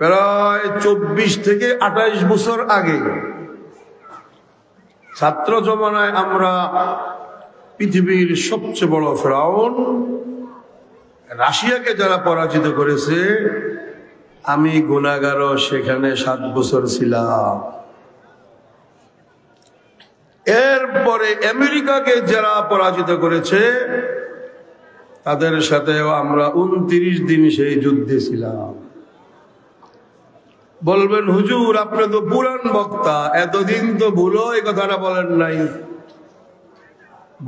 প্রায় 24 থেকে 28 বছর আগে ছাত্র জমানায় আমরা পৃথিবীর সবচেয়ে বড় ফেরাউন রাশিয়াকে যারা পরাজিত করেছে, আমি গুনাহগারও সেখানে 7 বছর ছিলাম। এরপরে আমেরিকাকে যারা পরাজিত করেছে তাদের সাথেও আমরা 29 দিন সেই যুদ্ধে ছিলাম। বলবেন হুজুর আপনি তো পুরান বক্তা, এতদিন তো ভুলো এই কথাটা বলেন নাই।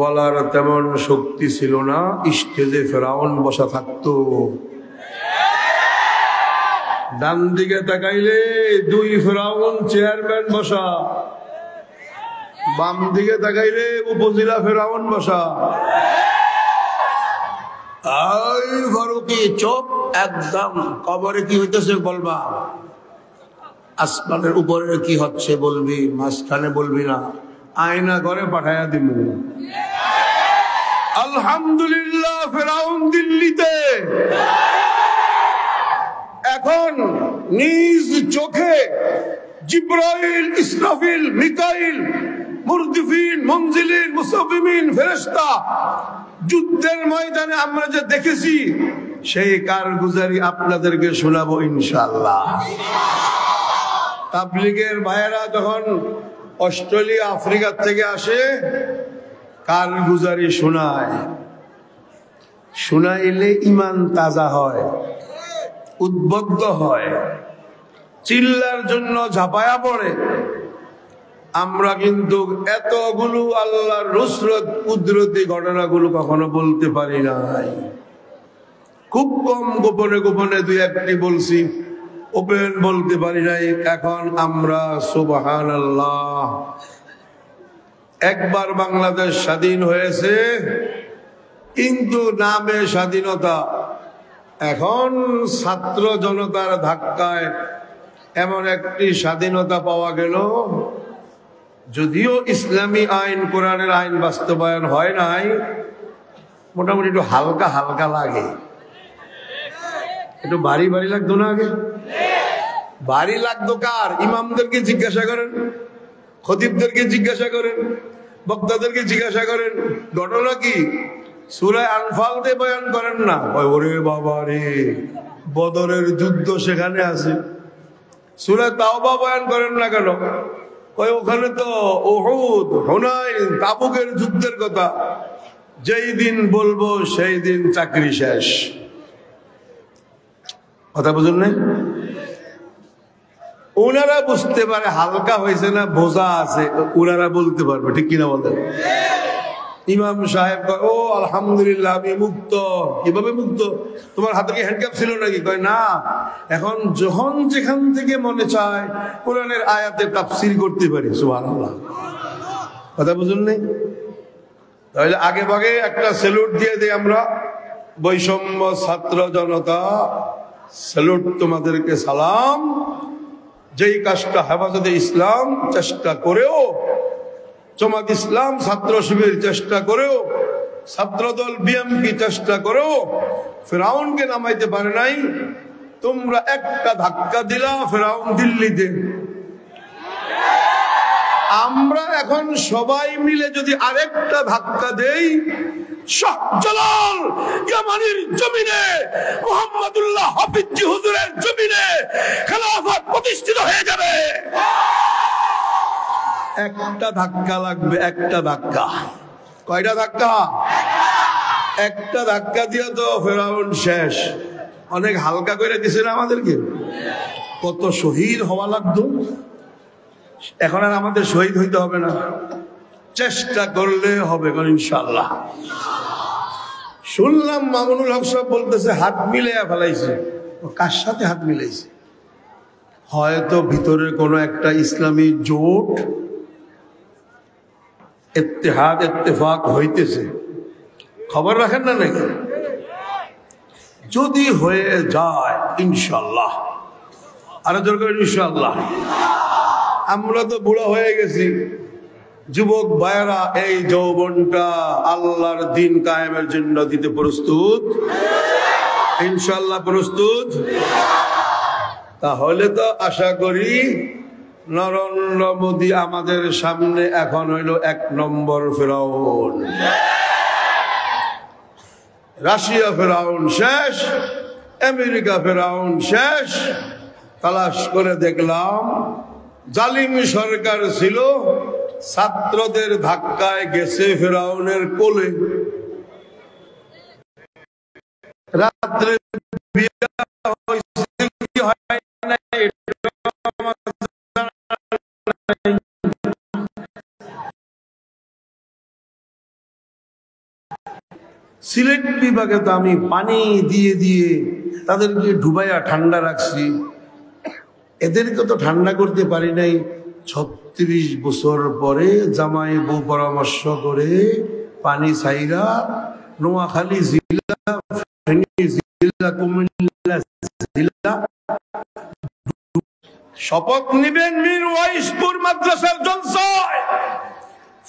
বলার তেমন শক্তি ছিল না, স্টেজে ফেরাউন বসা থাকতো। ডান দিকে তাকাইলে 2 ফেরাউন চেয়ারম্যান বসা, বাম দিকে তাকাইলে উপজেলা ফেরাউন বসা। ফারুকি চোপ, একদম কবরে কি হইতেছে বলবা, আসমানের উপরে কি হচ্ছে বলবি, মাঝখানে বলবি না, আয়না করে পাঠাইয়া দিব। আলহামদুলিল্লাহ ফেরাউন দিল্লিতে এখন নিজ চোখে জিব্রাইল, ইসরাফিল, মিকাইল, মুরদিফিন, মুনজিলিন, মুসাব্বিমিন ফেরেশতা যুদ্ধের ময়দানে আমরা যে দেখেছি সেই কারগুজারি আপনাদেরকে শোনাবো ইনশাআল্লাহ। তাবলীগের ভাইয়েরা যখন অস্ট্রেলিয়া, আফ্রিকা থেকে আসে কারগুজারি শোনাইলে ইমান তাজা হয়, উদ্বুদ্ধ হয়, চিল্লার জন্য ঝাঁপায়া পড়ে। আমরা কিন্তু এতগুলো আল্লাহর নুসরত কুদরতি ঘটনাগুলো কখনো বলতে পারি নাই। খুব কম গোপনে গোপনে 2-1টি বলছি, ওপেন বলতে পারি নাই। এখন আমরা সুবহানাল্লাহ, একবার বাংলাদেশ স্বাধীন হয়েছে কিন্তু নামে স্বাধীনতা। এখন ছাত্র জনতার ধাক্কায় এমন একটি স্বাধীনতা পাওয়া গেল, যদিও ইসলামী আইন, কোরআনের আইন বাস্তবায়ন হয় নাই, মোটামুটি একটু হালকা হালকা লাগে। একটু ভারী ভারী লাগতো না আগে? ভারী লাগতো কার? ইমামদেরকে জিজ্ঞাসা করেন, খতিবদেরকে জিজ্ঞাসা করেন, বক্তাদেরকে জিজ্ঞাসা করেন, ঘটনা কি? সূরা আনফাল দিয়ে বয়ান করেন না, ওরে বাবা রে বদরের যুদ্ধ সেখানে আছে। সূরা তাওবা বয়ান করেন না কেন? ওখানে তো উহুদ, হুনাইন, তাবুকের যুদ্ধের কথা। যেই দিন বলবো সেই দিন চাকরি শেষ। কথা বুঝুন নাই? ওনারা বুঝতে পারে হালকা হয়েছে না বোঝা আছে, ওনারা বলতে পারবে, ঠিক কিনা বলেন? ইমাম সাহেব কয়, ও আলহামদুলিল্লাহ আমি মুক্ত। কিভাবে মুক্ত? তোমার হাতে কি হ্যান্ডকাপ ছিল নাকি? কয় না, এখন যখন যেখান থেকে মনে চায় কোরআনের আয়াতে তাফসীর করতে পারি। সুবহানাল্লাহ। কথা বুঝুন নাই? তাহলে আগে ভাগে একটা স্যালুট দিয়ে দিই আমরা। বৈষম্য ছাত্র জনতা, স্যালুট তোমাদেরকে, সালাম। যেই কাজটা হেফাজতে ইসলাম চেষ্টা করেও, জামাত ইসলাম ছাত্র শিবির চেষ্টা করেও, ছাত্রদল বিএমপি চেষ্টা করেও ফেরাউনকে নামাইতে পারে নাই। তোমরা একটা ধাক্কা দিলা ফেরাউন দিল্লিতে। আমরা এখন সবাই মিলে যদি আরেকটা ধাক্কা দেই, শাহজালাল ইয়ামানির জমিনে, মুহাম্মদুল্লাহ হাফিজি হুজুরের জমিনে খেলাফত প্রতিষ্ঠিত হয়ে যাবে। একটা ধাক্কা লাগবে, একটা ধাক্কা। কয়টা ধাক্কা? একটা ধাক্কা দিয়ে তো ফেরাউন শেষ। অনেক হালকা করে দিছে না আমাদেরকে? কত শহীদ হওয়া লাগতো। এখন আর আমাদের শহীদ হইতে হবে না, চেষ্টা করলে হবে ইনশাআল্লাহ। শুনলাম মামুনুল হক সাহেব বলতেছে হাত মিলাইয়া ফেলাইছে। কার সাথে হাত মিলাইছে? হয়তো ভিতরে কোনো একটা ইসলামী জোট, ইত্তেহাদ, ইত্তেফাক হইতেছে। খবর রাখেন না নাকি? যদি হয়ে যায় ইনশাআল্লাহ, আরো জোর করে ইনশাআল্লাহ। আমরা তো বুড়া হয়ে গেছি, যুবক ভাইয়েরা এই যৌবনটা আল্লাহর দিন কায়েমের জন্য দিতে প্রস্তুত? ইনশাআল্লাহ প্রস্তুত। তাহলে তো আশা করি নরেন্দ্র মোদী আমাদের সামনে এখন হইল 1 নম্বর ফেরাউন। রাশিয়া ফেরাউন শেষ, আমেরিকা ফেরাউন শেষ। তালাশ করে দেখলাম জালিম সরকার ছিল, ছাত্রদের ধাক্কায় গেছে ফেরাউনের কোলে। রাত্রে সিলেট বিভাগে তো আমি পানি দিয়ে দিয়ে তাদেরকে ডুবাইয়া ঠান্ডা রাখছি, এদেরকে তো ঠান্ডা করতে পারি নাই। 36 বছর পরে জামাই বউ পরামর্শ করে পানি ছাইরা নোয়াখালী জেলা, ফেনী জেলা, কুমিল্লা জেলা শপথ নিবেন মিরওয়াইজপুর মাদ্রাসার জলসায়।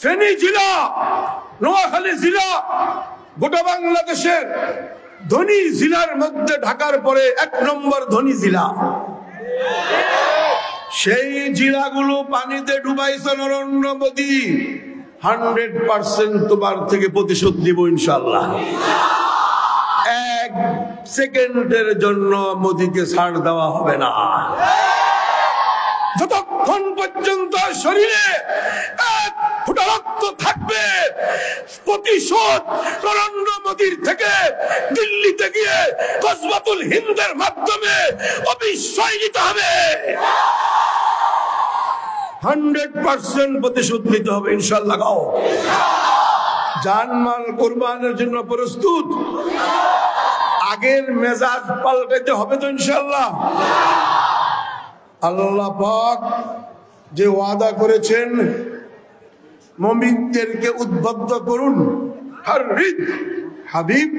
ফেনী জেলা, নোয়াখালী জেলা গোটা বাংলাদেশের ধনী জেলার মধ্যে ঢাকার পরে 1 নম্বর ধনী জেলা। সেই জেলাগুলো পানিতে ডুবাইছে নরেন্দ্র মোদী। 100% তোমার থেকে প্রতিশোধ দিব ইনশাআল্লাহ। 1 সেকেন্ডের জন্য মোদীকে ছাড় দেওয়া হবে না। যতক্ষণ পর্যন্ত শরীরে 1 ফোঁটা রক্ত থাকবে, প্রতিশোধ নরেন্দ্র মোদীর থেকে দিল্লিতে গিয়ে গজওয়াতুল হিন্দের মাধ্যমে অবশ্যই নিতে হবে। 100% প্রতিশোধ নিতে হবে ইনশাআল্লাহ। গাও জানমাল কোরবানের জন্য প্রস্তুত? আগের মেজাজ পাল্টাইতে হবে তো ইনশাআল্লাহ। আল্লাহ পাক যে ওয়াদা করেছেন মুমিনদেরকে উদ্বুদ্ধ করুন, হারিদ হাবিব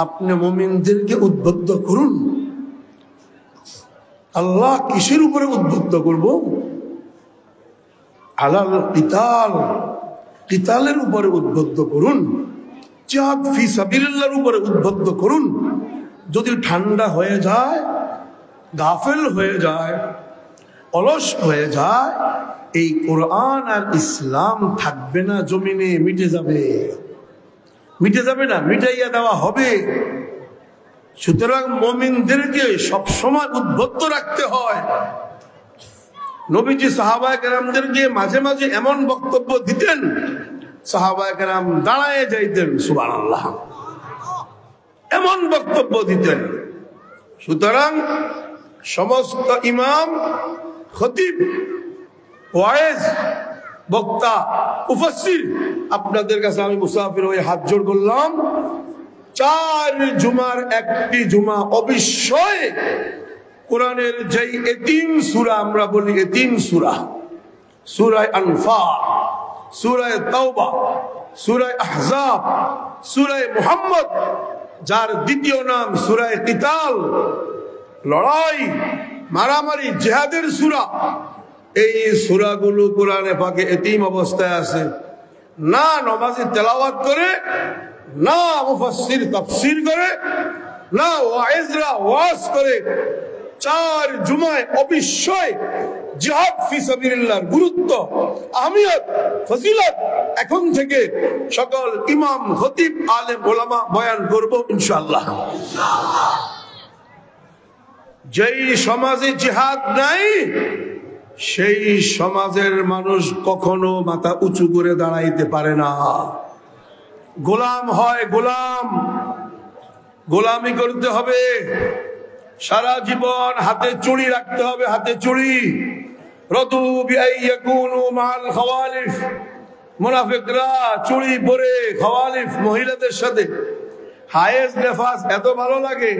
আপনি মুমিনদেরকে উদ্বুদ্ধ করুন। আল্লাহ কিসের উপরে উদ্বুদ্ধ করব? আলাল কিতাল, কিতালের উপরে উদ্বুদ্ধ করুন। জিহাদ ফি সাবিলিল্লাহর উপরে উদ্বুদ্ধ করুন। যদি ঠান্ডা হয়ে যায়, গাফেল হয়ে যায়, অলস হয়ে যায়, এই কোরআন আর ইসলাম থাকবে না জমিনে, মিটে যাবে। মিটে যাবে না, মিটাইয়া দেওয়া হবে। সুতরাং মুমিনদেরকে সবসময় উদ্বুদ্ধ রাখতে হয়। নবীজি সাহাবায়ে কেরামদেরকে মাঝে মাঝে এমন বক্তব্য দিতেন, সাহাবায়ে কেরাম দাঁড়ায় যাইতেন, সুবহানাল্লাহ, এমন বক্তব্য দিতেন। সুতরাং সমস্ত ইমাম, খতিব, ওয়াইজ, বক্তা, মুফাসসির, আপনাদের কাছে আমি মুসাফির হয়ে হাত জোড় করলাম, 4 জুমার একটি জুমা অবশ্যই কোরআনের যেই এতিম সূরা আমরা বলি, এতিম সূরা, সূরা আনফাল, সূরা তাওবা, সূরা আহজাব, সূরা মুহাম্মদ, যার দ্বিতীয় নাম সূরা কিতাল, লড়াই, মারামারি, জিহাদের সূরা, এই সূরাগুলো কোরআনে পাকে এতিম অবস্থায় আছে। না নামাজি তেলাওয়াত করে, না মুফাসসির তাফসীর করে, না ওয়াইজরা ওয়াজ করে। 4 জুমায় অবশ্যই জিহাদ ফি সাবিলিল্লাহর গুরুত্ব, আহমিয়ত, ফজিলত এখন থেকে সকল ইমাম, খতিব, আলেম, ওলামা বয়ান করব ইনশাআল্লাহ। যেই সমাজে জিহাদ নাই, সেই সমাজের মানুষ কখনো মাথা উঁচু করে দাঁড়াইতে পারে না। গোলাম হয়, গোলাম, গোলামি করতে হবে। সারা জীবন হাতে চুড়ি রাখতে হবে, হাতে চুড়ি। রদু বিআইয়াকুনু মাল খাওয়ালিফ, মুনাফিকরা চুড়ি পরে খাওয়ালিফ মহিলাদের সাথে হায়েজ নেফাস এত ভালো লাগে,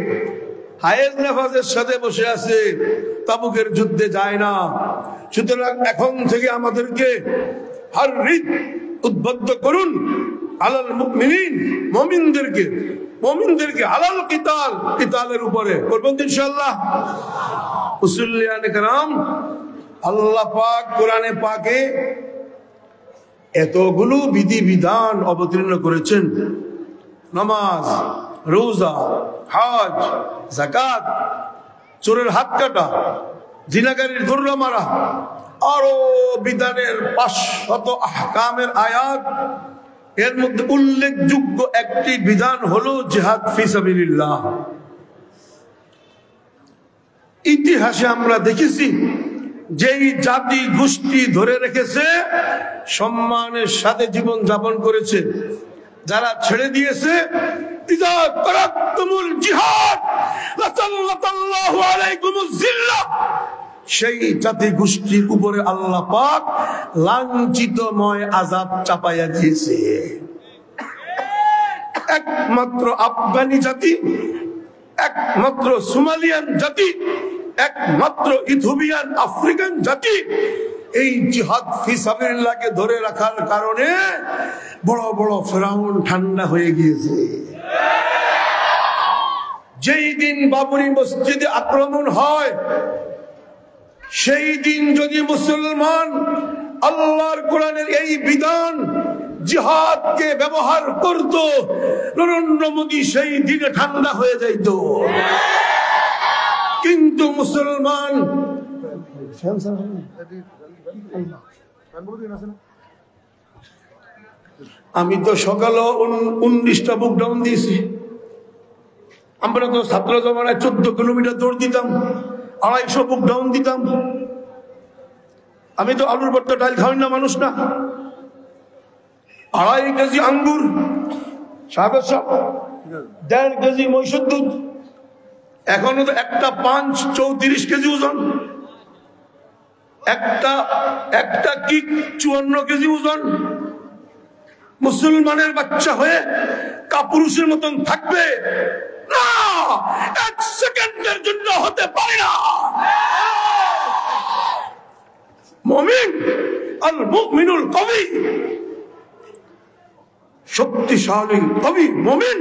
হায়েজ নেফাসের সাথে বসে আছে, তাবুকের যুদ্ধে যায় না। সুতরাং এখন থেকে আমাদেরকে হারিদ উদ্বুদ্ধ করুন, আলাল মুমিনিন, মুমিনদেরকে, মুমিনদেরকে আলাল কিতাল, কিতালের উপরে করবেন ইনশাআল্লাহ। মুসল্লিয়ান کرام, আল্লাহ পাক কোরআনে পাকে এতগুলো বিধি বিধান অবতীর্ণ করেছেন। নামাজ, রোজা, হজ, যাকাত, চোরের হাত কাটা, জিনাগারির দৌড়া মারা, আরো বিধানের 500 আহকামের আয়াত। এর মধ্যে উল্লেখযোগ্য একটি বিধান হলো জিহাদ ফি সাবিলিল্লাহ। ইতিহাসে আমরা দেখেছি যেই জাতি গোষ্ঠী ধরে রেখেছে, সম্মানের সাথে জীবন যাপন করেছে, যারা ছেড়ে দিয়েছে, ইযা তারাকতুমুল জিহাদ লাসাল্লাতাল্লাহু আলাইকুমুজ জিল্লাহ, সেই জাতি গোষ্ঠীর উপরে আল্লাহ পাক লাঞ্ছিতময় আযাব চাপাইয়া দিয়েছে। একমাত্র আফগানি জাতি, একমাত্র সোমালিয়ান জাতি, একমাত্র ইথিওপিয়ান আফ্রিকান জাতি এই জিহাদ ফি সাবিলিল্লাহকে ধরে রাখার কারণে বড় বড় ফেরাউন ঠান্ডা হয়ে গিয়েছে। যেই দিন বাবরি মসজিদে আক্রমণ হয়, সেই দিন যদি মুসলমান আল্লাহর কোরআনের এই বিধান জিহাদকে ব্যবহার করত, নরেন্দ্র মোদী সেই দিনে ঠান্ডা হয়ে যাইত। কিন্তু মুসলমান আমি তো সকালে 19টা বুক ডাউন দিয়েছি। আমরা তো ছাত্র জমানায় 14 কিলোমিটার দৌড় দিতাম, 250 বুক ডাউন দিতাম। আমি তো আলুর ভর্তা ডাল খাওয়াই না মানুষ না। 2.5 কেজি আঙ্গুর, 1.5 কেজি মহিষের দুধ, এখনো তো একটা পাঞ্চ 34 কেজি ওজন, একটা কিক 54 কেজি ওজন। মুসলমানের বাচ্চা হয়ে কাপুরুষের মতন থাকবে না, 1 সেকেন্ডের জন্য হতে পারে না। মুমিন আল মুমিনুল কবি, শক্তিশালী কবি মুমিন।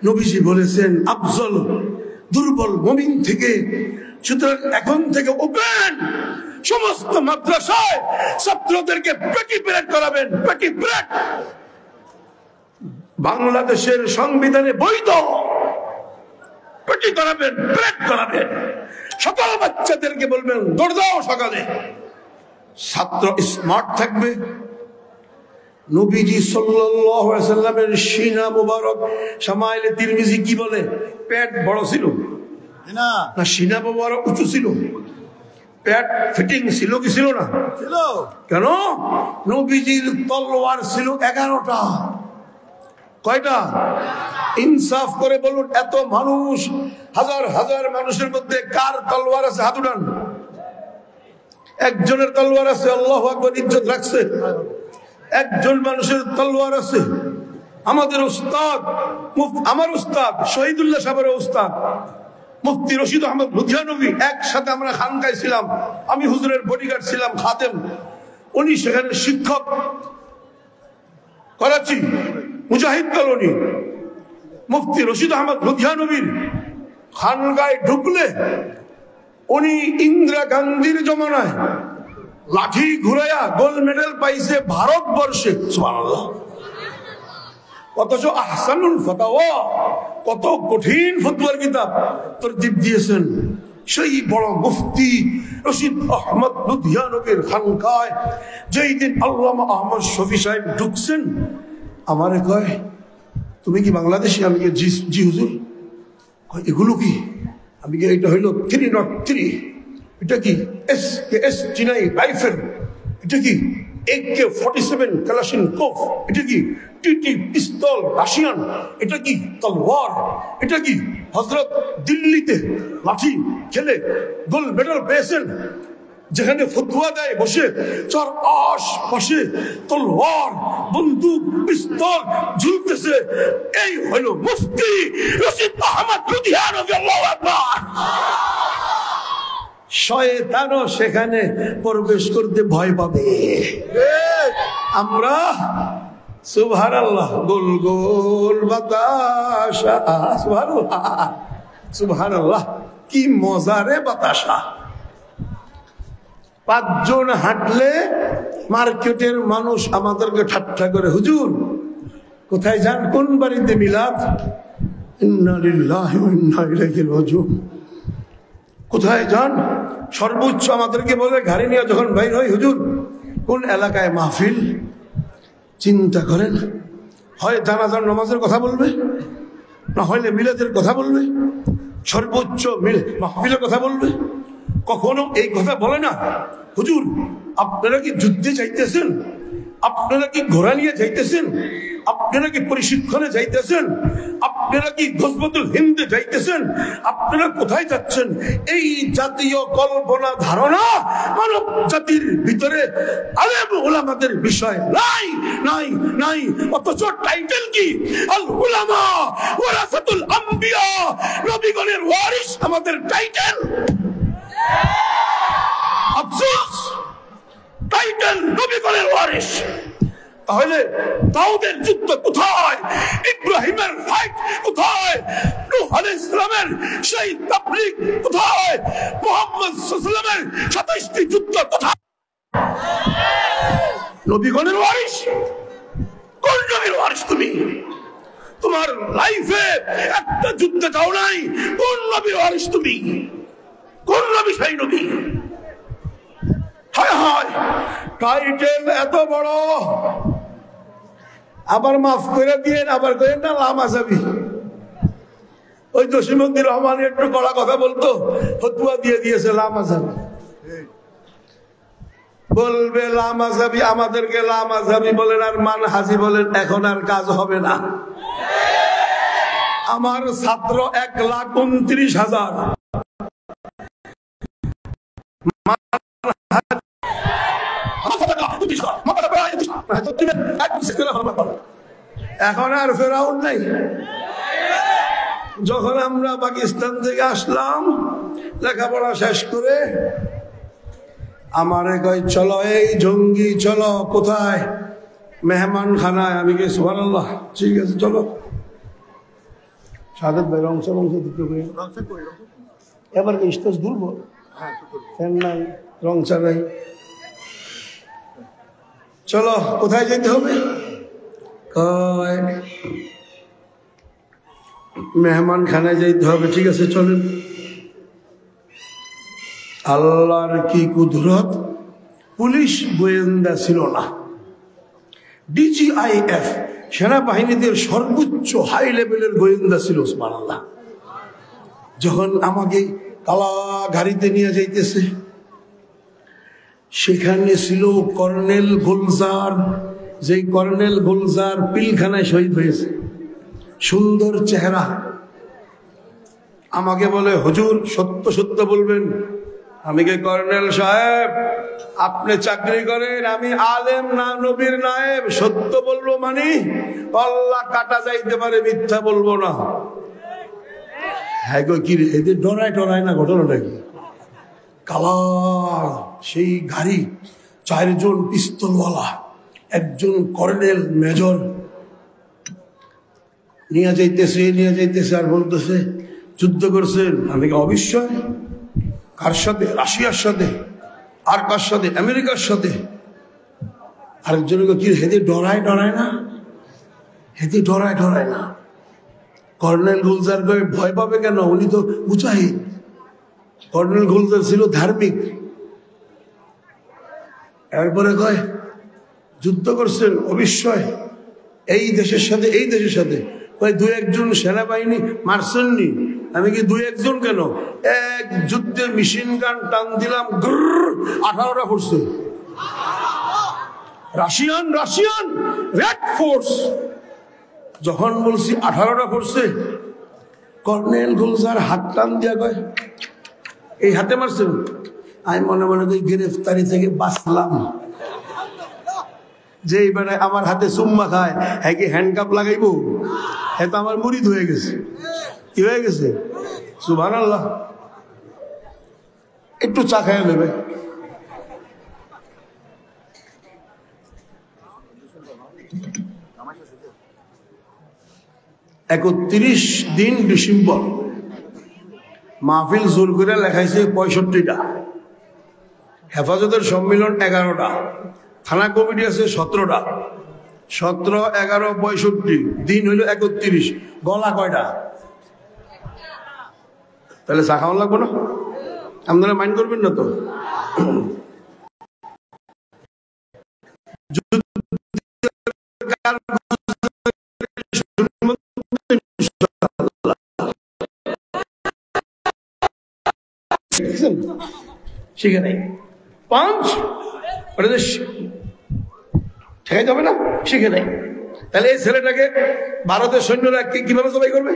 নবীজি বলেছেন আফজল দুর্বল মুমিন থেকে। সুতরাং এখন থেকে ওপেন সমস্ত মাদ্রাসায় ছাত্রদেরকে পেটি প্যারেড করাবেন, পেটি প্যারেড। বাংলাদেশের সংবিধানে বৈধ, পেটি করাবেন, প্যারেড করাবেন। সকল বাচ্চাদেরকে বলবেন দৌড় দাও সকালে। ছাত্র স্মার্ট থাকবে। নবীজি সাল্লাল্লাহু আলাইহি সাল্লামের সিনা মুবারক শামাইলে তিরমিজি কি বলে? পেট বড় ছিল না, না সিনা মুবারক উঁচু ছিল? পেট ফিটিং ছিল কি ছিল না? ছিল। কেন? নবীজির তলোয়ার ছিল 11টা। কয়টা? ইনসাফ করে বলুন, এত মানুষ, হাজার হাজার মানুষের মধ্যে কার তলোয়ার আছে? হাত উঠান। একজনের তলোয়ার আছে, আল্লাহু আকবার, ইজ্জত রাখছে। একজন মানুষের তলোয়ার আছে। আমাদের উস্তাদ, আমার উস্তাদ শহীদুল্লাহ সাহেবের উস্তাদ মুফতি রশিদ আহমদ লুধিয়ানবী, একসাথে আমরা খানকায় ছিলাম। আমি হুজুরের বডিগার্ড ছিলাম, খাদেম। উনি সেখানে শিক্ষক, করাচি মুজাহিদ কলোনি। মুফতি রশিদ আহমদ লুধিয়ানবীর খানকায় ঢুকলে উনি ইন্দিরা গান্ধীর জমানায় লাঠি ঘুরাইয়া গোল্ড মেডেল পাইছে ভারতবর্ষে। সুবহানাল্লাহ। অথচ আহসানুল ফাতাওয়া, কত কঠিন ফতোয়ার কিতাব তরতিব দিয়েছেন সেই বড় মুফতি রশিদ আহমদ লুধিয়ানবীর খানকায়। যেই দিন আল্লামা আহমদ শফি সাহেব ঢুকছেন, আমারে কয়, তুমি কি বাংলাদেশি? আমি জি হুজুর। এগুলো কি? আমি কি, এটা হইল 303। এটা কি? এস চিনাই রাইফেল। এটা কি? AK-47 Kalashnikov. এটা কি? TT pistol Russian. এটা কি? তলোয়ার। এটা কি? হযরত দিল্লিতে লাঠি খেলে গোল্ড মেডেল পেয়েছেন, যেখানে ফতোয়া দেয় বসে, চার আশপাশে তলোয়ার, বন্দুক, পিস্তল ঝুলতেছে। এই হলো মুফতি রশিদ আহমদ লুধিয়ানবী। আল্লাহু আকবার। শয়তানও সেখানে প্রবেশ করতে ভয় পাবে। আমরা সুবহানাল্লাহ, গোল গোল বাতাসা, সুবহানাল্লাহ সুবহানাল্লাহ, কি মজারে বাতাসা। 5 জন হাঁটলে মার্কেটের মানুষ আমাদেরকে ঠাট্টা করে, হুজুর কোথায় যান? কোন বাড়িতে মিলাদ? ইন্না লিল্লাহি ওয়া ইন্না ইলাইহি রাজিউন। কোথায় যান? সর্বোচ্চ আমাদেরকে বলে গাড়ি নিয়ে যখন বাইর হয়, হুজুর কোন এলাকায় মাহফিল, চিন্তা করেন, হয় জানাজার নামাজের কথা বলবে, না হলে মিলাদের কথা বলবে, সর্বোচ্চ মাহফিলের কথা বলবে। কখনো এই কথা বলে না, হুজুর আপনারা কি যুদ্ধে যাইতেছেন, আপনারা কি ঘোড়া নিয়ে যাইতেছেন, আপনারা কি প্রশিক্ষণে যাইতেছেন, আপনারা কি গজওয়াতুল হিন্দে যাইতেছেন, আপনারা কোথায় যাচ্ছেন? এই জাতীয় কল্পনা ধারণা মানব জাতির ভিতরে আলেম উলামাদের বিষয় নাই নাই নাই। অথচ টাইটেল কি? আল উলামা ওয়ারাসাতুল আম্বিয়া, নবীগণের ওয়ারিস আমাদের টাইটেল। আফসোস, টাইটেল নবীগণের ওয়ারিস। তাহলে দাউদের যুদ্ধ কোথায়? ইব্রাহিমের ফাইট কোথায়? নূহ আলাইহিস সালামের সেই তাবলীগ কোথায়? মুহাম্মদ সাল্লাল্লাহু আলাইহি ওয়াসাল্লামের 27টি যুদ্ধ কোথায়? নবীগণের ওয়ারিস। কোন নবীর ওয়ারিস তুমি? তোমার লাইফে একটা যুদ্ধে যাও নাই, কোন নবীর ওয়ারিস তুমি? কোন নবী সেই নবী? হায় হায়, টাইটেল এত বড়, আবার মাফ করে দিয়ে আবার করেন না লামাজাবি। ওই জসিমউদ্দিন রহমান একটু কড়া কথা বলতো, ফতুয়া দিয়ে দিয়েছে লামাজাবি। বলবে লামাজাবি, আমাদেরকে লামাজাবি বলেন আর মানহাজি বলেন, এখন আর কাজ হবে না। আমার ছাত্র 1,29,000, এখন আর ফেরাউন নাই। যখন আমরা পাকিস্তান থেকে আসলাম লেখাপড়া শেষ করে, আমারে কয় চলো এই জঙ্গি, চলো কোথায়? মেহমান খানায়। আমি কে সুবহানাল্লাহ, ঠিক আছে চলো। সাদেক ভাই রংসা দিতে হবে, এবার কি স্টেজ দুলবো? ফ্যান নাই, রংসা নাই, চলো কোথায় যেতে হবে? মেহমান খানায় যেতে হবে। ঠিক আছে চলেন। আল্লাহর কি কুদরত, পুলিশ গোয়েন্দা ছিল না, ডিজিআইএফ সেনাবাহিনীদের সর্বোচ্চ হাই লেভেলের গোয়েন্দা ছিল। সুবহানাল্লাহ। যখন আমাকে কালা গাড়িতে নিয়ে যাইতেছে, সেখানে ছিল কর্নেল গুলজার, যে কর্নেল গুলজার পিলখানায় শহীদ হয়েছে, সুন্দর চেহারা। আমাকে বলে হুজুর সত্য সত্য বলবেন। আমি কে কর্নেল সাহেব আপনি চাকরি করেন, আমি আলেম না নবীর নায়েব, সত্য বলবো মানে আল্লাহ কাটা যাইতে পারে, মিথ্যা বলবো না। হ্যাঁ গো, কি রে এদের ডরায় ডরায় না? ঘটনাটা কি? কালা সেই গাড়ি, 4 জন পিস্তলওয়ালা, একজন কর্নেল মেজর নিয়ে যাইতেছে আর বলতেছে যুদ্ধ করছেন? আমি অবশ্যই। কার সাথে? রাশিয়ার সাথে। আর কার সাথে? আমেরিকার সাথে। আরেকজনকে কি হেঁটে ডরায় না? হেঁটে ডরায় না। কর্নেল গুলজার ভয় পাবে কেন? উনি তো মুজাহিদ। কর্নেল গুলজার ছিল ধার্মিক। এরপরে কয় যুদ্ধ করছেন? অবশ্যই। এই দেশের সাথে এই দেশের সাথে। কয় 2-1 সেনাবাহিনী মারছেননি? আমি কি 2-1 কেন, এক যুদ্ধে মেশিন গান টান দিলাম, 18টা পড়ছে। Russian red force. যখন বলছি 18টা পড়ছে, কর্নেল গুলজার হাত টান দিয়া কয় এই হাতে মারছেন? আমি মনে মনে করি গ্রেফতারি থেকে বাঁচলাম। যে এবারে আমার হাতে চুম্মা খায়, হ্যাঁ কি হ্যান্ডকাপ লাগাইবো? হ্যাঁ তো আমার মুরিদ হয়ে গেছে। কি হয়ে গেছে? সুবহানাল্লাহ। একটু চা খাইয়া নেবে। একত্রিশ দিন ডিসেম্বর মাহফিল জোর করে লেখাইছে 65টা, হেফাজতের সম্মিলন 11টা, থানা কমিটি আছে 17টা, 17, 11, 65 দিন হইল 31। গলা কয়টা? তাহলে চা খাওয়া লাগবো না? আপনারা মাইন্ড করবেন না তো? শিখে নাই পাঁচ ঠেকাই যাবে না, শিখে নাই। তাহলে এই ছেলেটাকে ভারতের সৈন্যরা কিভাবে জবাই করবে?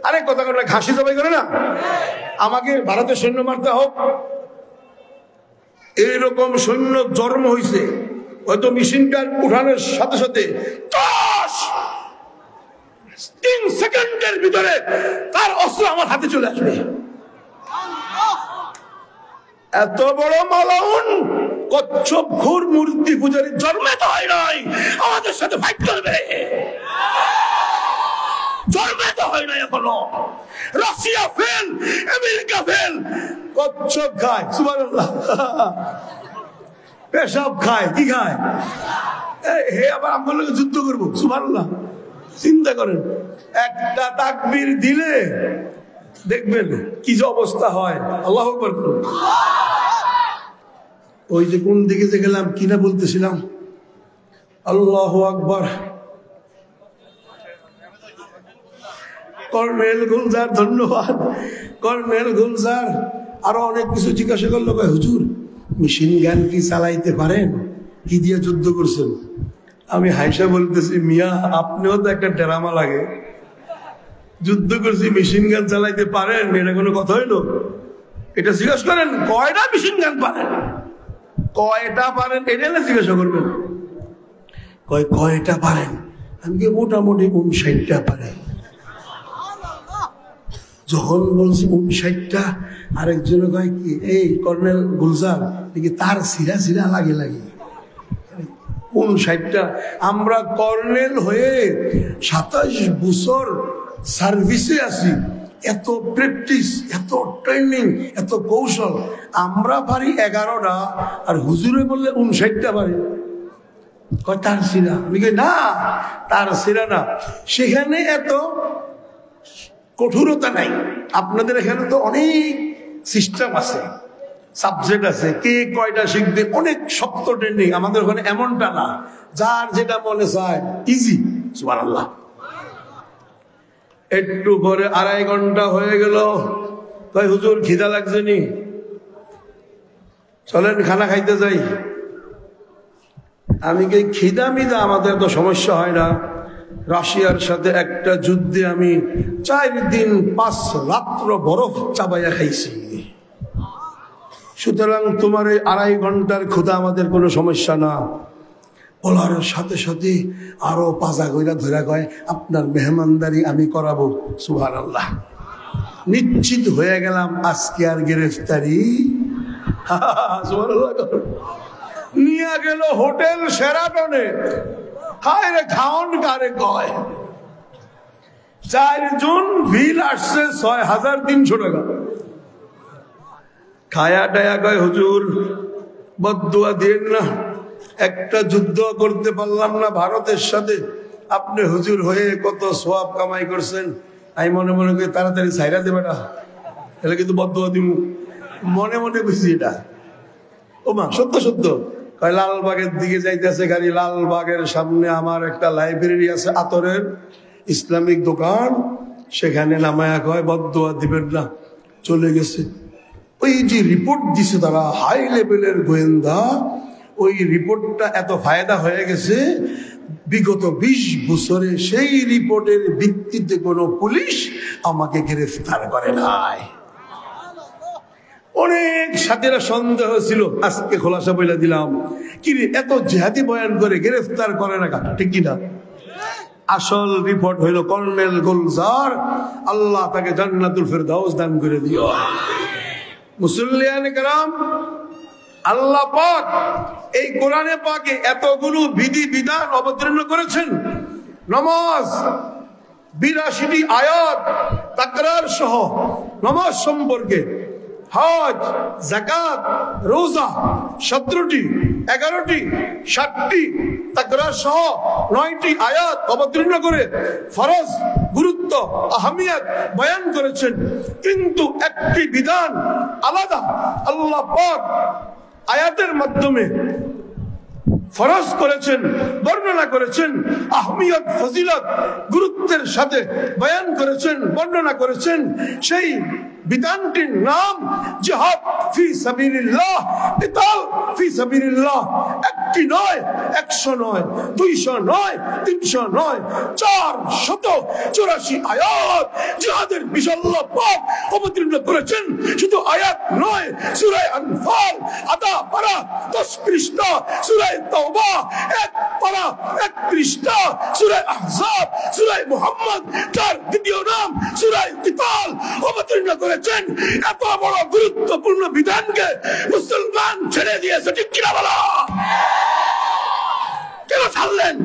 আরে কথা কথা ঘাসি জবাই করে না, আমাকে ভারতের সৈন্য মারতে হোক। এইরকম সৈন্য জন্ম হয়েছে, হয়তো মেশিন গান উঠানোর সাথে সাথে 3 সেকেন্ডের ভিতরে তার অস্ত্র আমার হাতে চলে আসবে। এত বড় মালাউন কচ্ছপ ঘোর মূর্তি পূজারী জন্মে তো হয় নাই, আমাদের সাথে ফাইট করবে। জন্মে তো হয় নাই এখনো। রাশিয়া ফেল, আমেরিকা ফেল, কচ্ছপ খায়, সুবহানাল্লাহ, পেশাব খায়, কি খায়? হে আবার আমাদের লোক যুদ্ধ করবো, সুবহানাল্লাহ। চিন্তা করেন, একটা তাকবীর দিলে দেখবেন কি যে অবস্থা হয়। আল্লাহু আকবার করুন। ওই যে কোন দিকে যে গেলাম, কিনা বলতেছিলাম, আল্লাহু আকবার। কর্নেল গুলজার, ধন্যবাদ কর্নেল গুলজার। আরো অনেক কিছু জিজ্ঞাসা করলো, হুজুর মেশিন গান কি চালাইতে পারেন? কি দিয়ে যুদ্ধ করছেন? আমি হাইসা বলতেছি, মিয়া আপনিও তো একটা ড্রামা লাগে। যুদ্ধ করছি, মেশিন গান চালাইতে পারেন? এটা কোনো কথা হইলো? এটা জিজ্ঞাসা করেন কয়টা মেশিন গান পারেন, কয়টা পারেন, এটা না জিজ্ঞাসা করবেন। কয়টা পারেন? আমি কি মোটামুটি 59টা পারে। যখন বলছি 59টা, আরেকজন কয় কি এই কর্নেল গুলজার নাকি তার সিরা সিরা লাগে লাগে 59টা। আমরা কর্নেল হয়ে 27 বছর সার্ভিসে আছি, এত প্র্যাকটিস, এত ট্রেনিং, এত কৌশল। আমরা পারি 11টা, আর হুজুরে বললে 59টা পারি। কয় তার সিরা? আমি কই না, তার সিরা না, সেখানে এত কঠোরতা নাই। আপনাদের এখানে তো অনেক সিস্টেম আছে, সাবজেক্ট আছে, কে কয়টা শিখবে, অনেক শক্ত ট্রেনিং। আমাদের ওখানে এমনটা না, যার যেটা মনে চায় ইজি। সুবহানাল্লাহ। একটু পরে 2.5 ঘন্টা হয়ে গেল। কয় হুজুর খিদা লাগছে নি, চলেন খানা খাইতে যাই। আমি কি খিদা মিদা আমাদের তো সমস্যা হয় না। রাশিয়ার সাথে একটা যুদ্ধে আমি 4 দিন 5 রাত্র বরফ চাবাইয়া খাইছি। সুতরাং তোমার এই 2.5 ঘন্টার ক্ষুধা আমাদের কোনো সমস্যা না। বলার সাথে সাথে আরো পাজা কইরা ধরা কয় আপনার মেহমানদারি আমি করাবো। সুবহানাল্লাহ। নিশ্চিত হয়ে গেলাম আজকে আর গ্রেফতারি। সুবহানাল্লাহ। নিয়ে গেল হোটেল শেরাটনে। হায় রে, খাওন কারে কয়। 4 জন বিল আসছে 6,300 টাকা। খায়া টায়া কয় হুজুর বদদুয়া দিয়েন না, একটা যুদ্ধ করতে পারলাম না ভারতের সাথে, আপনি হুজুর হয়ে কত সওয়াব কামাই করছেন। আমি মনে মনে করি তাড়াতাড়ি ছাইরা দেবে না, এটা কিন্তু বদদুয়া দিব। মনে মনে বুঝছি এটা। ও মা, সত্য সত্য। কয় লালবাগের দিকে যাইতেছে গাড়ি, লালবাগের সামনে আমার একটা লাইব্রেরি আছে আতরের, ইসলামিক দোকান, সেখানে নামায়া কয় বদদুয়া দিবেন না। চলে গেছে। ওই যে রিপোর্ট দিছে তারা, হাই লেভেলের গোয়েন্দা, ওই রিপোর্টটা এত ফায়দা হয়ে গেছে, বিগত 20 বছরে সেই রিপোর্টের ভিত্তিতে কোনো পুলিশ আমাকে গ্রেফতার করে নাই। অনেক সাথীরা সন্দেহ ছিল, আজকে খোলাসা বলে দিলাম। কি রে, এত জিহাদি বয়ান করে গ্রেফতার করে না, ঠিক কিনা? আসল রিপোর্ট হইল কর্নেল গুলজার, আল্লাহ তাকে জান্নাতুল ফেরদাউস দান করে দিও। মুসল্লিয়ান কেরাম, আল্লাহ পাক এই কোরআনে পাকে এতগুলো বিধি বিধান অবতীর্ণ করেছেন। নামাজ 82টি আয়াত তাকরার সহ নামাজ সম্পর্কে, হজ, যাকাত, রোজা 17টি, 11টি, 60টি তাকরার সহ 9টি আয়াত অবতীর্ণ করে ফরজ, গুরুত্ব, আহমিয়ত বয়ান করেছেন। কিন্তু একটি বিধান আলাদা। আল্লাহ পাক আয়াতের মাধ্যমে ফরজ করেছেন, বর্ণনা করেছেন, আহমিয়ত ফজিলত গুরুত্বের সাথে বয়ান করেছেন, বর্ণনা করেছেন। সেই বিধানটির নাম জিহাদ ফি সাবিলিল্লাহ, কিতাল ফি সাবিলিল্লাহ। একটি নয়, 100 নয়, 200 নয়, 300 নয়, 484 আয়াত জিহাদের বিষয় আল্লাহ পাক অবতীর্ণ করেছেন। শুধু আয়াত নয়, সূরা আনফাল আধা পারা 10 পৃষ্ঠা, সূরা তাওবা 1 পারা 1 পৃষ্ঠা, সূরা আহজাব, সূরা মুহাম্মদ তার দ্বিতীয় নাম সূরা কিতাল অবতীর্ণ করেছেন। এত বড় গুরুত্বপূর্ণ বিধানকে মুসলমান ছেড়ে দিয়েছে, ঠিক কিনা বলো? কেন ছাড়লেন?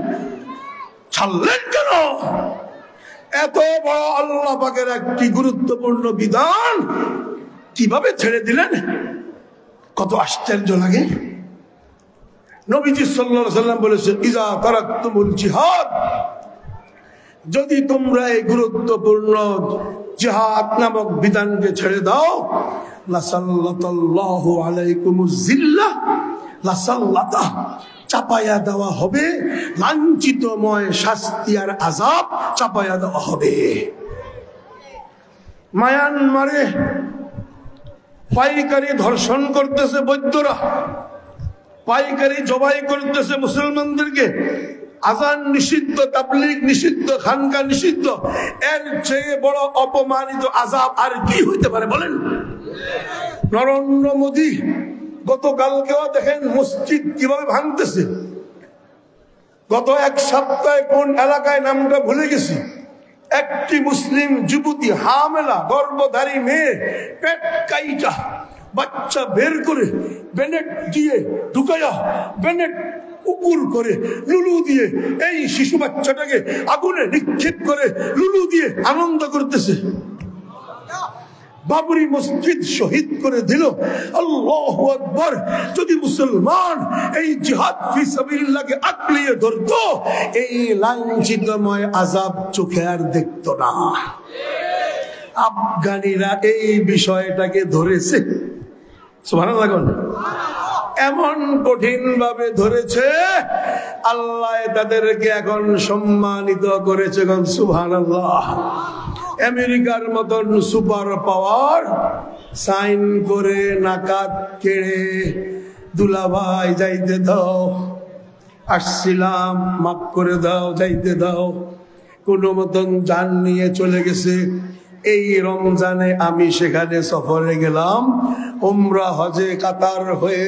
ছাড়লেন কেন? এত বড় আল্লাহ পাকের একটি গুরুত্বপূর্ণ বিধান কিভাবে ছেড়ে দিলেন? কত আশ্চর্য লাগে। নবীজি সাল্লাল্লাহু আলাইহি ওয়াসাল্লাম বলেছেন, ইজা তারাকতুমুল জিহাদ, যদি তোমরা এই গুরুত্বপূর্ণ জিহাদ নামক বিধানকে ছেড়ে দাও, লাসাল্লাতাল্লাহু আলাইকুমুজ জিল্লাহ, লাসাল্লাতা চাপায়া দেওয়া হবে, লাঞ্ছিতময় শাস্তি আর আযাব চাপায়া দেওয়া হবে। মায়ানমারে পাইকারি ধর্ষণ করতেছে বৈদ্যরা, পাইকারি জবাই করতেছে মুসলমানদেরকে, আজান নিষিদ্ধ, তাবলীগ নিষিদ্ধ, খানকা নিষিদ্ধ। এর চেয়ে বড় অপমানিত আযাব আর কি হইতে পারে বলেন? নরেন্দ্র মোদী গতকালকেও দেখেন মসজিদ কিভাবে ভাঙতেছে। গত 1 সপ্তাহে কোন এলাকায় নামটা ভুলে গেছি, একটি মুসলিম যুবতী হামেলা গর্ভধারী মেয়ে পেট কাইটা বাচ্চা বের করে বেনেট দিয়ে ঢুকাইয়া, বেনেট উপর করে লুলু দিয়ে এই শিশু বাচ্চাটাকে আগুনে নিক্ষেপ করে লুলু দিয়ে আনন্দ করতেছে। বাবরি মসজিদ শহীদ করে দিল। আল্লাহু আকবার। যদি মুসলমান এই জিহাদ ফি সাবিলিল্লাহকে আঁকড়িয়ে ধরতো, এই লাঞ্ছিতময় আযাব চোখে আর দেখতো না। আফগানিরা এই বিষয়টাকে ধরেছে, সুবহানাল্লাহ, এমন কঠিন ভাবে ধরেছে, আল্লাহ তাদেরকে এখন সম্মানিত করেছে, সুবহানাল্লাহ। আমেরিকার মতন সুপার পাওয়ার সাইন করে নাকাত কেড়ে, দুলাভাই যাইতে দাও, আসছিলাম মাফ করে দাও, যাইতে দাও, কোনো মতন জান নিয়ে চলে গেছে। এই রমজানে আমি সেখানে সফরে গেলাম, উমরা হজে কাতার হয়ে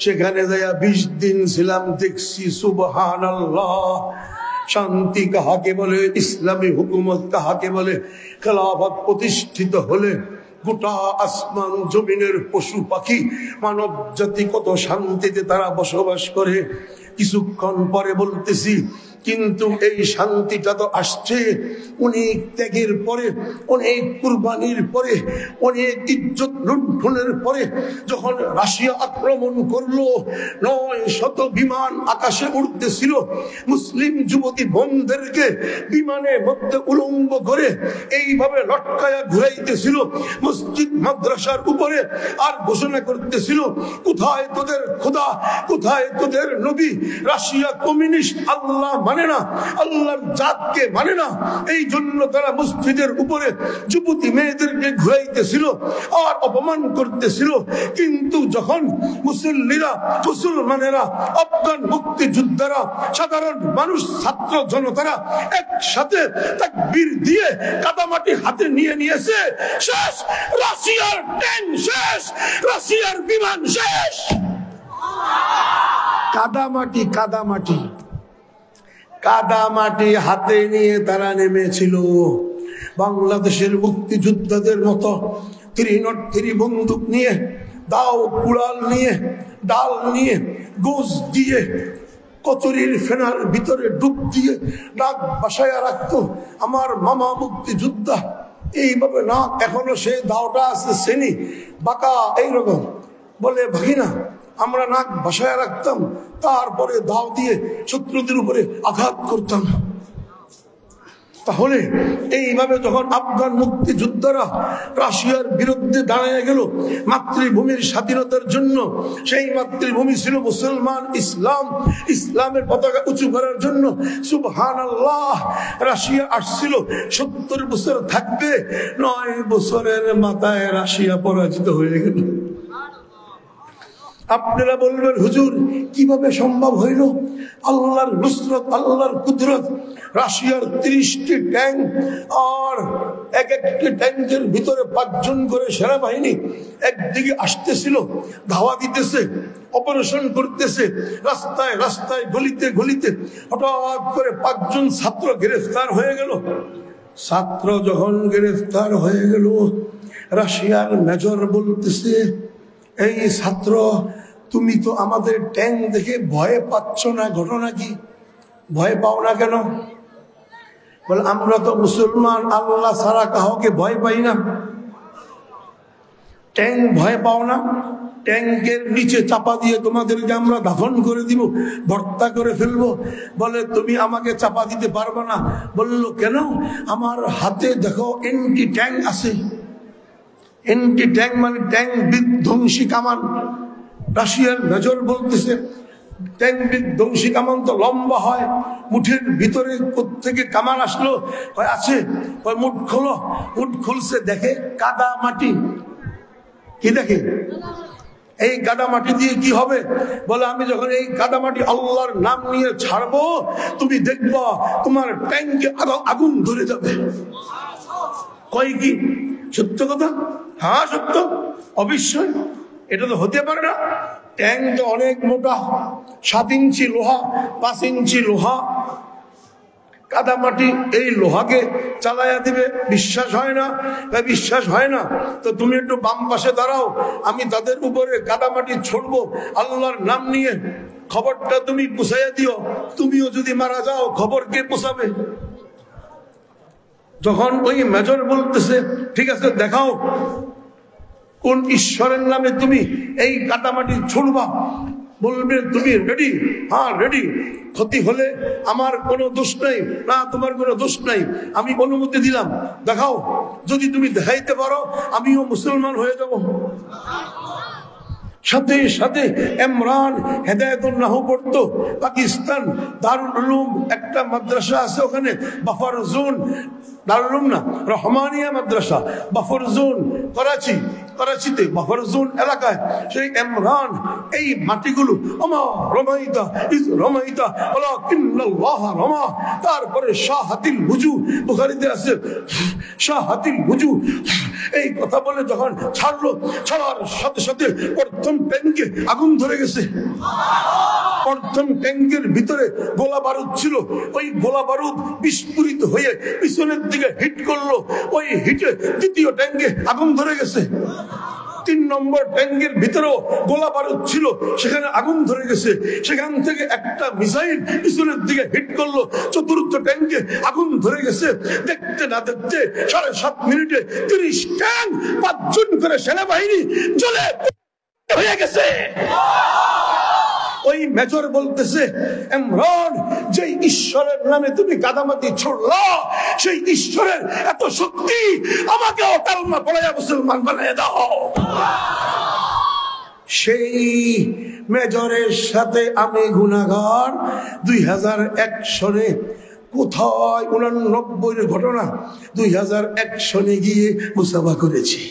সেখানে যাইয়া 20 দিন ছিলাম। দেখছি সুবহানাল্লাহ, শান্তি কাহাকে বলে, ইসলামী হুকুমত কাহাকে বলে, খেলাফত প্রতিষ্ঠিত হলে গোটা আসমান জমিনের পশু পাখি মানব জাতি কত শান্তিতে তারা বসবাস করে। কিছুক্ষণ পরে বলতেছি, কিন্তু এই শান্তিটা তো আসছে অনেক ত্যাগের পরে, অনেক কুরবানির পরে, অনেক ইজ্জত লুণ্ঠনের পরে। যখন রাশিয়া আক্রমণ করলো, 900 বিমান আকাশে উড়তেছিল, মুসলিম যুবতী বোনদেরকে বিমানের মধ্যে উলঙ্গ করে এইভাবে লটকায়া ঘুরাইতেছিল মসজিদ মাদ্রাসার উপরে, আর ঘোষণা করতেছিল, কোথায় তোদের খোদা, কোথায় তোদের নবী? রাশিয়া কমিউনিস্ট, আল্লাহ মানে না, আল্লাহর জাতকে মানে না। এই জন্য তারা মসজিদের উপরে যুবতী মেয়েদেরকে ঘুরাইতেছিল আর অপমান করতেছিল। কিন্তু যখন মুসল্লিরা, মুসলমানেরা, আফগান মুক্তিযোদ্ধারা, সাধারণ মানুষ, ছাত্র জনতারা একসাথে তাকবীর দিয়ে কাদামাটি হাতে নিয়ে নিয়েছে, শেষ, রাশিয়ার ট্যাঙ্ক শেষ, রাশিয়ার বিমান শেষ। কাদামাটি, কাদামাটি, কাদামাটি হাতে নিয়ে তারা নেমেছিল। বাংলাদেশের মুক্তিযোদ্ধাদের মতো 303 বন্দুক নিয়ে, দাও কুড়াল নিয়ে, ডাল নিয়ে, গোস দিয়ে, কচুরির ফেনার ভিতরে ডুব দিয়ে নাক বাসায় রাখতো আমার মামা মুক্তিযোদ্ধা। এইভাবে নাক এখনো সেই দাওটা আছে, শ্রেণী বাঁকা এইরকম। বলে, ভাগিনা, আমরা নাক বাসায় রাখতাম, তারপরে দাও দিয়ে শত্রুদের উপরে আঘাত করতাম। তাহলে এইভাবে যখন আফগান মুক্তিযোদ্ধারা রাশিয়ার বিরুদ্ধে দাঁড়িয়ে গেল মাতৃভূমির স্বাধীনতার জন্য, সেই মাতৃভূমি ছিল মুসলমান, ইসলাম, ইসলামের পতাকা উঁচু করার জন্য। সুবহানাল্লাহ, রাশিয়া আসছিল 70 বছর থাকবে, 9 বছরের মাথায় রাশিয়া পরাজিত হয়ে গেল। আপনারা বলবেন হুজুর কিভাবে সম্ভব হইল? আল্লাহর নুসরত, আল্লাহর কুদরত। রাশিয়ার 30টি ট্যাঙ্ক, আর এক একটি ট্যাঙ্কের ভিতরে 5 জন করে সেনাবাহিনী একদিকে আসতেছিল, ধাওয়া দিতেছে, অপারেশন করতেছে, রাস্তায় রাস্তায় গলিতে গলিতে। হঠাৎ করে 5 জন ছাত্র গ্রেফতার হয়ে গেল। ছাত্র যখন গ্রেফতার হয়ে গেল, রাশিয়ার মেজর বলতেছে, এই ছাত্র, তুমি তো আমাদের ট্যাঙ্ক দেখে ভয় পাচ্ছ না, ঘটনা কি? ভয় পাও না কেন? বলে, আমরা তো মুসলমান, আল্লাহ ছাড়া কাউকে ভয় পাই না। ট্যাঙ্ক ভয় পাও না? ট্যাঙ্কের নিচে চাপা দিয়ে তোমাদেরকে আমরা দাফন করে দিব, ভর্তা করে ফেলবো। বলে, তুমি আমাকে চাপা দিতে পারবে না। বললো, কেন? আমার হাতে দেখো এন্টি ট্যাঙ্ক আছে। এন্টি ট্যাঙ্ক মানে ট্যাঙ্ক বিধ্বংসী কামান। রাশিয়ার মেজর বলতেছে, ট্যাঙ্ক বিধ্বংসী কামান তো লম্বা হয়, মুঠের ভিতরে কোত্থেকে কামান আসলো? আছে। মুঠ খোলো। মুঠ খুলছে, দেখে কাদা মাটি। কি দেখে? এই কাদা মাটি দিয়ে কি হবে? বলে, আমি যখন এই কাদা মাটি আল্লাহর নাম নিয়ে ছাড়বো, তুমি দেখবা তোমার ট্যাঙ্কে আগুন ধরে যাবে। কয় কি সত্য কথা? হ্যাঁ সত্য, অবশ্যই। এটা তো হতে পারে না। ট্যাঙ্ক তো অনেক মোটা, 7 ইঞ্চি লোহা, 5 ইঞ্চি লোহা, কাদামাটি এই লোহাকে চালাইয়া দিবে। বিশ্বাস হয় না? বিশ্বাস হয় না তো তুমি একটু বাম পাশে দাঁড়াও, আমি তাদের উপরে কাদামাটি ছড়বো আল্লাহর নাম নিয়ে। খবরটা তুমি পৌঁছাইয়া দিও। তুমিও যদি মারা যাও, খবর কে পৌঁছাবে? যখন ওই মেজর বলতেছে, ঠিক আছে দেখাও কোন ঈশ্বরের নামে তুমি এই কাদামাটি ছুড়বা। বলবে, তুমি রেডি? হ্যাঁ রেডি। ক্ষতি হলে আমার কোনো দোষ নাই। না, তোমার কোনো দোষ নাই, আমি অনুমতি দিলাম, দেখাও। যদি তুমি দেখাইতে পারো, আমিও মুসলমান হয়ে যাব। সাথে সাথে ইমরান হেদায়েতুল্লাহ পড়তো। পাকিস্তান দারুল উলুম একটা মাদ্রাসা আছে ওখানে, বাফার জোন, দারুল উলুম না, রহমানিয়া মাদ্রাসা, বাফার জোন, করাচিতে বাফার জোন এলাকায়। সেই ইমরান এই মাটিগুলো, আমা রমাইতা ইজ রমাইতা ওয়ালাকিন্নাল্লাহ রমা। তারপরে শাহাতিল বুজু, বুখারীতে আছে শাহাতিল বুজু। এই কথা বলে যখন ছাড়লো, ছাড়ার সাথে সাথে প্রথম ট্যাঙ্কে আগুন ধরে গেছে। প্রথম ট্যাঙ্কের ভিতরে গোলা বারুদ ছিল, ওই গোলা বারুদ বিস্ফোরিত হয়ে পিছনের দিকে হিট করলো। ওই হিটে দ্বিতীয় ট্যাঙ্কে আগুন ধরে গেছে। 3 নম্বর ট্যাঙ্কের ভিতরেও গোলা বারুদ ছিল, সেখানে আগুন ধরে গেছে। সেখান থেকে একটা মিসাইল পিছনের দিকে হিট করলো, 4র্থ ট্যাঙ্কে আগুন ধরে গেছে। দেখতে না দেখতে 7.5 মিনিটে 30 ট্যাঙ্ক, 5 জন করে সেনাবাহিনী জ্বলে হয়ে গেছে। ওই মেজর বলতেছে, ইমরান, যে ঈশ্বরের নামে তুমি কাদামাটি ছুড়লা, সেই ঈশ্বরের এত শক্তি, আমাকেও কালমা পড়াইয়া মুসলমান বানিয়ে দাও। সেই মেজরের সাথে আমি গুনাহগার 2001 সনে কোথায় 89 ঘটনা, 2001 সনে গিয়ে মুসাফা করেছি।